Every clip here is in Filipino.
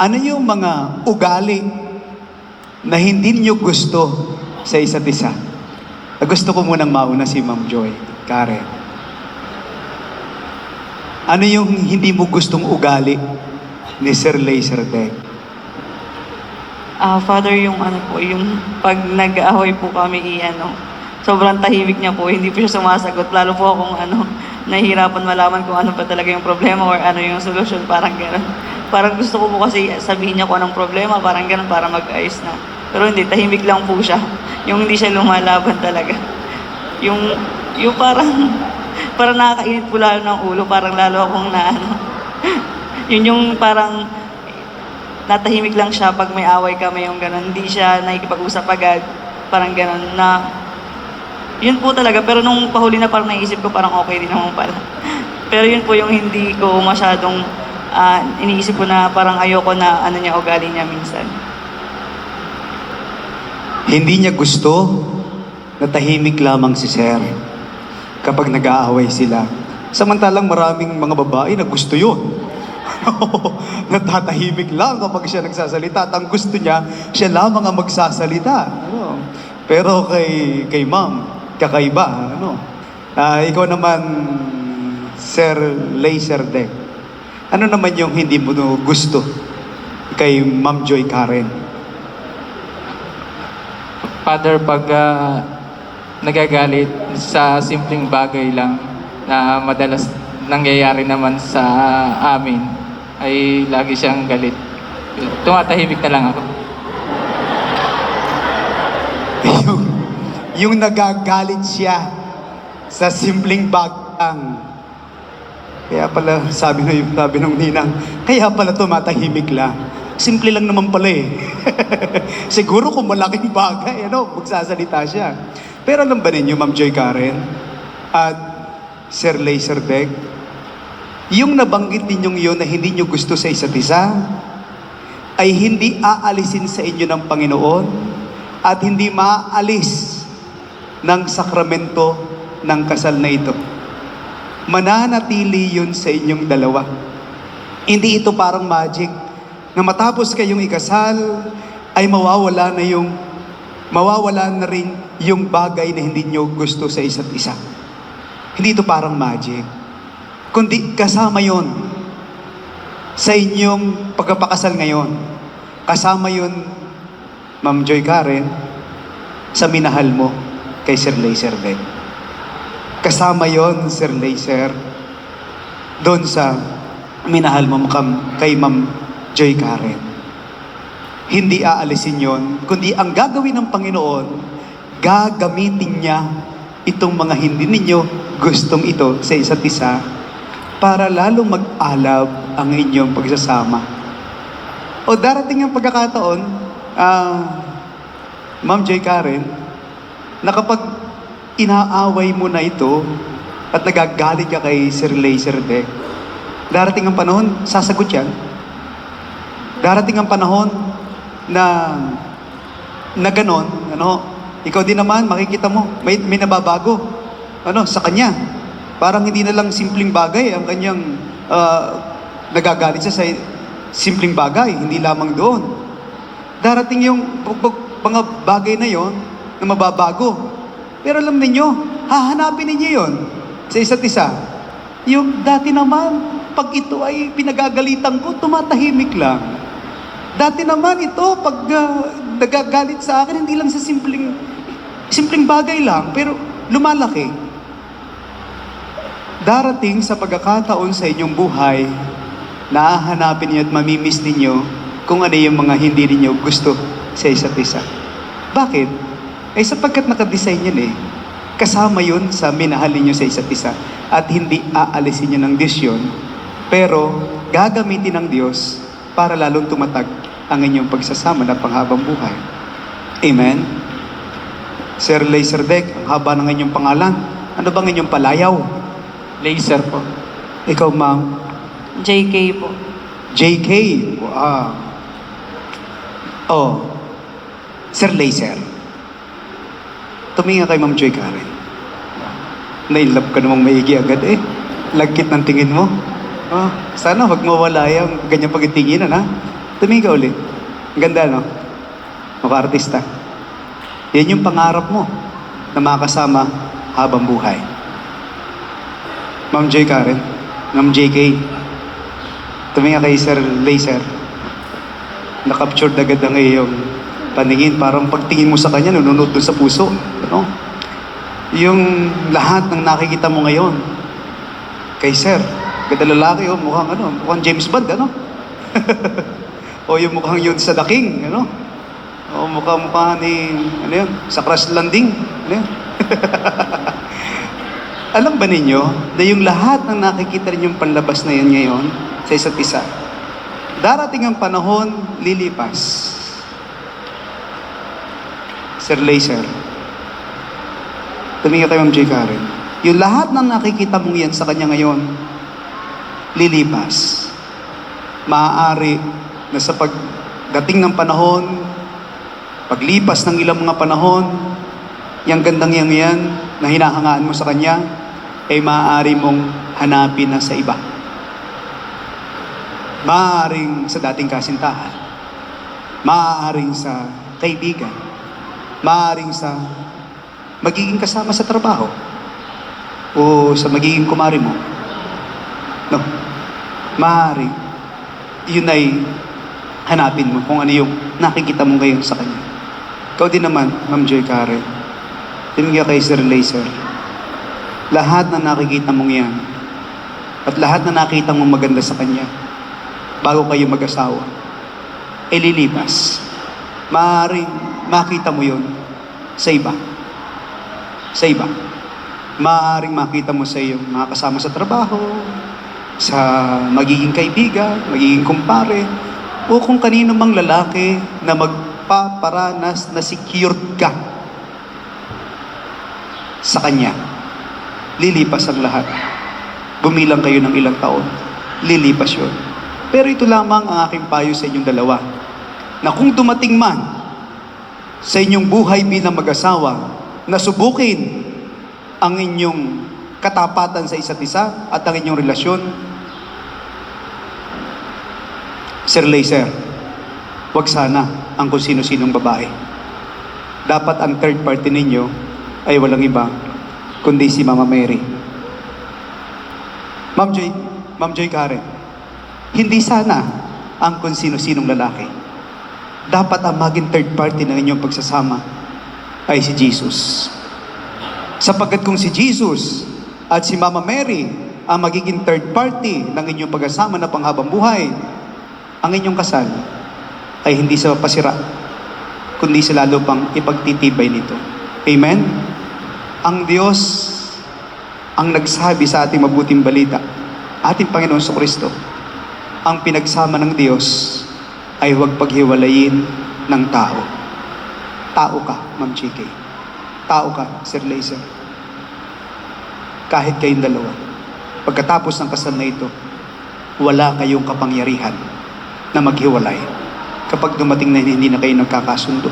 Ano yung mga ugali na hindi niyo gusto sa isa't isa? Gusto ko munang mauna si Ma'am Joy, Karen. Ano yung hindi mo gustong ugali ni Sir Laserdec? Father, yung ano po, yung pag nag-aaway po kami, sobrang tahimik niya po, hindi po siya sumasagot. Lalo po akong nahihirapan malaman kung ano pa talaga yung problema or ano yung solusyon, parang gano'n. Parang gusto ko po kasi sabihin niya kung anong problema, parang gano'n, para mag-ayos na. Pero hindi, tahimik lang po siya. Yung hindi siya lumalaban talaga. Yung parang nakakainit po lalo ng ulo, parang lalo akong yun yung parang natahimik lang siya pag may away kami, yung gano'n. Hindi siya nakikipag-usap agad, parang gano'n na, yun po talaga. Pero nung pahuli na parang naisip ko, parang okay din naman pala. Pero yun po yung hindi ko masyadong iniisip ko na parang ayoko na niya, ugali niya minsan. Hindi niya gusto na tahimik lamang si Sir kapag nag-aaway sila. Samantalang maraming mga babae na gusto yun. Natatahimik lang kapag siya nagsasalita. At ang gusto niya, siya lamang ang magsasalita. Pero kay Ma'am, kakaiba. Ikaw naman, Sir Laserdec, ano naman yung hindi mo gusto kay Ma'am Joy Karen? Father, pag nagagalit sa simpleng bagay lang na madalas nangyayari naman sa amin, ay lagi siyang galit. Tumatahimik na lang ako. yung nagagalit siya sa simpleng bagay. Kaya pala, sabi ng ninang, kaya pala tumatahimik lang. Simple lang naman pala eh. Siguro kung malaking bagay, magsasalita siya. Pero alam ba ninyo, Ma'am Joy Karen at Sir Laserdec, yung nabanggit ninyong yun na hindi nyo gusto sa isa't isa, ay hindi aalisin sa inyo ng Panginoon at hindi maaalis ng sakramento ng kasal na ito. Mananatili yun sa inyong dalawa. Hindi ito parang magic na matapos kayong ikasal ay mawawala na rin yung bagay na hindi nyo gusto sa isa't isa. Hindi ito parang magic, kundi kasama yon sa inyong pagpapakasal ngayon. Kasama yon, Ma'am Joy Karen, sa minahal mo kay Sir Laserdec. Kasama yon, Sir Laser, doon sa minahal mo kay Ma'am Joy Karen. Hindi aalisin yon, kundi ang gagawin ng Panginoon, gagamitin niya itong mga hindi ninyo gustong ito sa isa't isa para lalong mag-alab ang inyong pagsasama. O darating ang pagkakataon, Ma'am Joy Karen, na kapag inaaway mo na ito at nagagalit ka kay Sir Laserdec, darating ang panahon, sasagot yan. Darating ang panahon na ganon, ikaw din naman, makikita mo, may nababago, sa kanya. Parang hindi na lang simpleng bagay ang kanyang nagagalit siya sa simpleng bagay, hindi lamang doon. Darating yung mga bagay na yon na mababago. Pero alam ninyo, hahanapin ninyo yon sa isa't isa. Yung dati naman, pag ito ay pinagagalitan ko, tumatahimik lang. Dati naman ito, pag nagagalit sa akin, hindi lang sa simpleng bagay lang, pero lumalaki. Darating sa pagkakataon sa inyong buhay, nahahanapin niyo at mamimiss ninyo kung ano yung mga hindi ninyo gusto sa isa't isa. Bakit? Ay sapagkat nakadesign yun eh. Kasama yun sa minahal ninyo sa isa't isa at hindi aalisin nyo ng Diyos yun, pero gagamitin ng Diyos para lalong tumatag ang inyong pagsasama na panghabang buhay. Amen? Sir Laserdec, ang haba ng inyong pangalan. Ano bang inyong palayaw? Laser po. Ikaw, Ma'am? JK po. JK. Sir Laser. Tumingin kay Ma'am Joy Karen. Nailap ka namang maigi agad eh. Lagkit ng tingin mo. Sana wag mawala yung ganyang pagtingin, Tumingin ka ulit. Ang ganda, no? Mukha artista. Yan yung pangarap mo na makasama habang buhay. Ma'am J. Karen, Ma'am JK, tumingin kay Sir Laser. Nakaptured agad ang iyong paningin. Parang pagtingin mo sa kanya, nununod doon sa puso. Ano? Yung lahat ng nakikita mo ngayon, kay Sir, ganda lalaki, oh, mukhang James Bond, ano? O yung mukhang yun sa The King, ano? O mukha ni, ano yun, sa Crash Landing, ano yun? Alam ba ninyo na yung lahat ng nakikita ninyong panlabas na yun ngayon sa isa't isa, darating ang panahon, lilipas. Sir Laser, tumingin kayo, Ma'am J. Karen. Yung lahat ng nakikita mong yan sa kanya ngayon, lilipas. Maaari na sa pagdating ng panahon, paglipas ng ilang mga panahon, yung gandang yan na hinahangaan mo sa kanya, ay maaari mong hanapin na sa iba. Maaaring sa dating kasintahan, maaaring sa kaibigan, maaaring sa magiging kasama sa trabaho, o sa magiging kumari mo. No. Maaari. Yun ay hanapin mo kung ano yung nakikita mo ngayon sa kanya. Ikaw din naman, Ma'am Joy Karen. Tumingin kay Sir Laser. Lahat na nakikita mong yan, at lahat na nakita mong maganda sa kanya, bago kayo mag-asawa, ay lilipas. Maaaring makita mo yun sa iba. Sa iba. Maaaring makita mo sa iyong mga kasama sa trabaho, sa magiging kaibigan, magiging kumpare, o kung kanino mang lalaki na magpaparanas na secured ka sa kanya. Lilipas ang lahat. Bumilang kayo ng ilang taon. Lilipas yun. Pero ito lamang ang aking payo sa inyong dalawa, na kung dumating man sa inyong buhay bilang mag-asawa, na subukin ang inyong katapatan sa isa't isa at ang inyong relasyon, Sir Laser, wag sana ang kung sino-sinong babae. Dapat ang third party ninyo ay walang iba kundi si Mama Mary. Ma'am Joy Karen, hindi sana ang kung sino-sinong lalaki. Dapat ang maging third party ng inyong pagsasama ay si Jesus. Sapagkat kung si Jesus at si Mama Mary ang magiging third party ng inyong pag-asama na panghabang buhay, ang inyong kasal ay hindi sa pasira, kundi sa lalo pang ipagtitibay nito. Amen? Ang Diyos ang nagsabi sa ating mabuting balita, ating Panginoon Kristo, ang pinagsama ng Diyos ay huwag paghiwalayin ng tao. Tao ka, Ma'am JK. Tao ka, Sir Laser. Kahit kayong dalawa, pagkatapos ng kasal na ito, wala kayong kapangyarihan na maghiwalay kapag dumating na hindi na kayo nagkakasundo.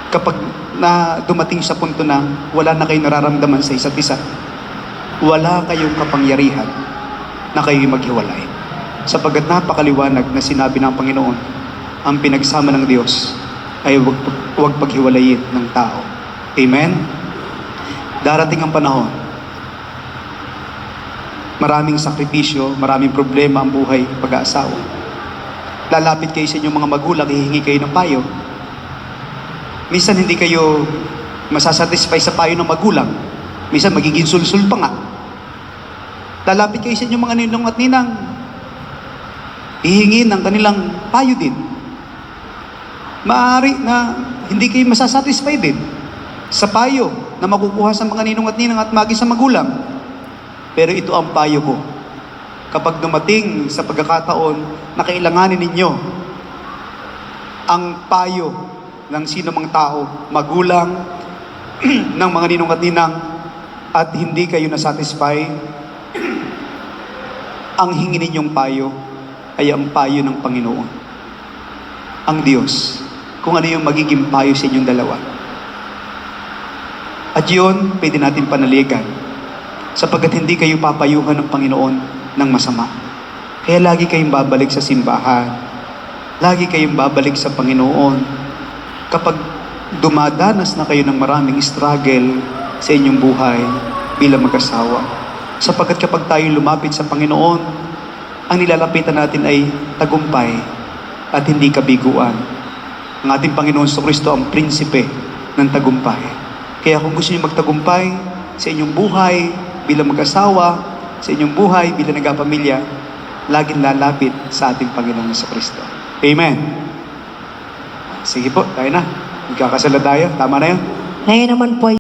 Kapag na dumating sa punto na wala na kayong nararamdaman sa isa't isa, wala kayong kapangyarihan na kayo maghiwalay. Sapagkat napakaliwanag na sinabi ng Panginoon, ang pinagsama ng Diyos ay huwag paghiwalayin ng tao. Amen? Darating ang panahon, maraming sakripisyo, maraming problema ang buhay pag-aasawa. Lalapit kayo sa inyong mga magulang, hihingi kayo ng payo. Minsan hindi kayo masasatisfy sa payo ng magulang. Minsan magiging sulsul pa nga. Lalapit kayo sa inyong mga ninong at ninang, hihingi ng kanilang payo din. Maaari na hindi kayo masasatisfy din sa payo na makukuha sa mga ninong at ninang at magi sa magulang. Pero ito ang payo ko. Kapag dumating sa pagkakataon na kailanganin ninyo ang payo ng sino mang tao, magulang, ng mga ninong at ninang, at hindi kayo nasatisfy, ang hingi ninyong payo ay ang payo ng Panginoon. Ang Diyos, kung ano yung magiging payo sa inyong dalawa. At yun, pwede natin panaligan, sapagkat hindi kayo papayuhan ng Panginoon ng masama. Kaya lagi kayong babalik sa simbahan, Lagi kayong babalik sa Panginoon. Kapag dumadanas na kayo ng maraming struggle sa inyong buhay bilang mag-asawa. Sapagkat kapag tayo lumapit sa Panginoon, ang nilalapitan natin ay tagumpay at hindi kabiguan. Ang ating Panginoon Kristo ang prinsipe ng tagumpay. Kaya kung gusto niyo magtagumpay sa inyong buhay bilang mag-asawa, sa inyong buhay bilang nagkapamilya, laging lalapit sa ating Panginoon Kristo. Amen. Sige po, tayo na. Magkakasala tayo. Tama na yun. Ngayon naman po ay